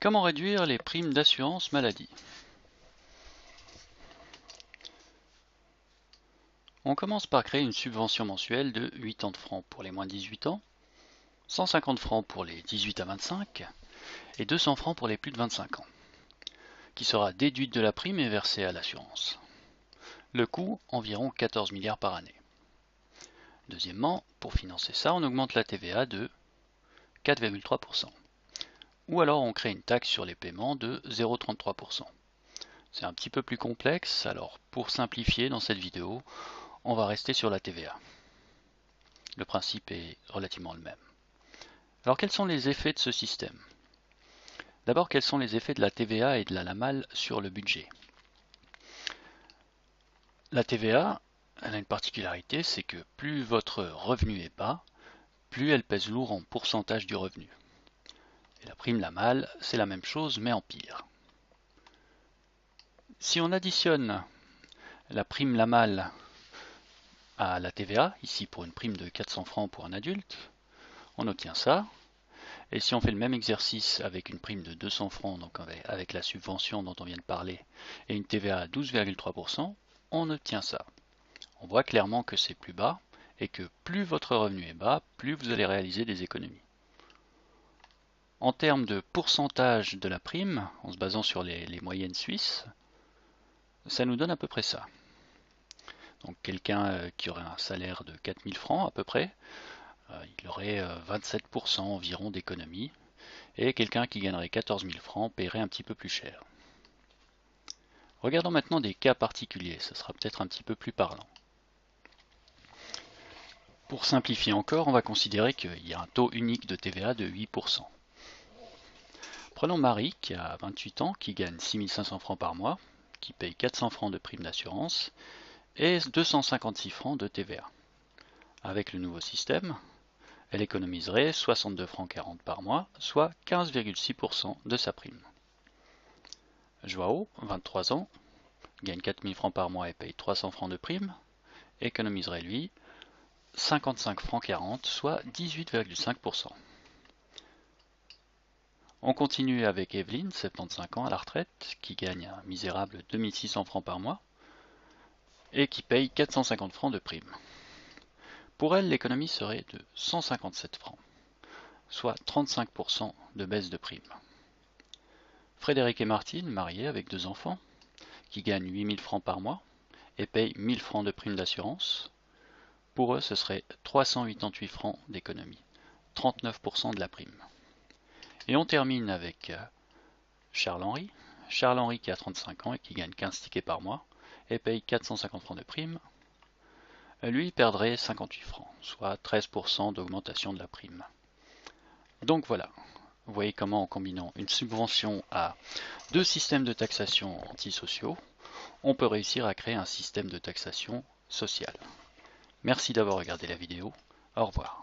Comment réduire les primes d'assurance maladie? On commence par créer une subvention mensuelle de 80 francs pour les moins de 18 ans, 150 francs pour les 18 à 25 et 200 francs pour les plus de 25 ans, qui sera déduite de la prime et versée à l'assurance. Le coût, environ 14 milliards par année. Deuxièmement, pour financer ça, on augmente la TVA de 4,3%. Ou alors on crée une taxe sur les paiements de 0,33%. C'est un petit peu plus complexe, alors pour simplifier dans cette vidéo, on va rester sur la TVA. Le principe est relativement le même. Alors quels sont les effets de ce système? D'abord, quels sont les effets de la TVA et de la LAMAL sur le budget? La TVA, elle a une particularité, c'est que plus votre revenu est bas, plus elle pèse lourd en pourcentage du revenu. Et la prime LAMAL, c'est la même chose, mais en pire. Si on additionne la prime LAMAL à la TVA, ici pour une prime de 400 francs pour un adulte, on obtient ça. Et si on fait le même exercice avec une prime de 200 francs, donc avec la subvention dont on vient de parler, et une TVA à 12,3%, on obtient ça. On voit clairement que c'est plus bas, et que plus votre revenu est bas, plus vous allez réaliser des économies. En termes de pourcentage de la prime, en se basant sur les moyennes suisses, ça nous donne à peu près ça. Donc quelqu'un qui aurait un salaire de 4000 francs à peu près, il aurait 27% environ d'économies, et quelqu'un qui gagnerait 14 000 francs paierait un petit peu plus cher. Regardons maintenant des cas particuliers, ce sera peut-être un petit peu plus parlant. Pour simplifier encore, on va considérer qu'il y a un taux unique de TVA de 8%. Prenons Marie qui a 28 ans, qui gagne 6 500 francs par mois, qui paye 400 francs de prime d'assurance et 256 francs de TVA. Avec le nouveau système, elle économiserait 62 francs 40 par mois, soit 15,6% de sa prime. Joao, 23 ans, gagne 4000 francs par mois et paye 300 francs de prime, économiserait lui 55 francs 40, soit 18,5%. On continue avec Evelyne, 75 ans à la retraite, qui gagne un misérable 2600 francs par mois et qui paye 450 francs de prime. Pour elle, l'économie serait de 157 francs, soit 35% de baisse de prime. Frédéric et Martine, mariés avec 2 enfants, qui gagnent 8000 francs par mois et payent 1000 francs de prime d'assurance. Pour eux, ce serait 388 francs d'économie, 39% de la prime. Et on termine avec Charles-Henri. Charles-Henri qui a 35 ans et qui gagne 15 tickets par mois et paye 450 francs de prime. Lui perdrait 58 francs, soit 13% d'augmentation de la prime. Donc voilà, vous voyez comment en combinant une subvention à 2 systèmes de taxation antisociaux, on peut réussir à créer un système de taxation sociale. Merci d'avoir regardé la vidéo, au revoir.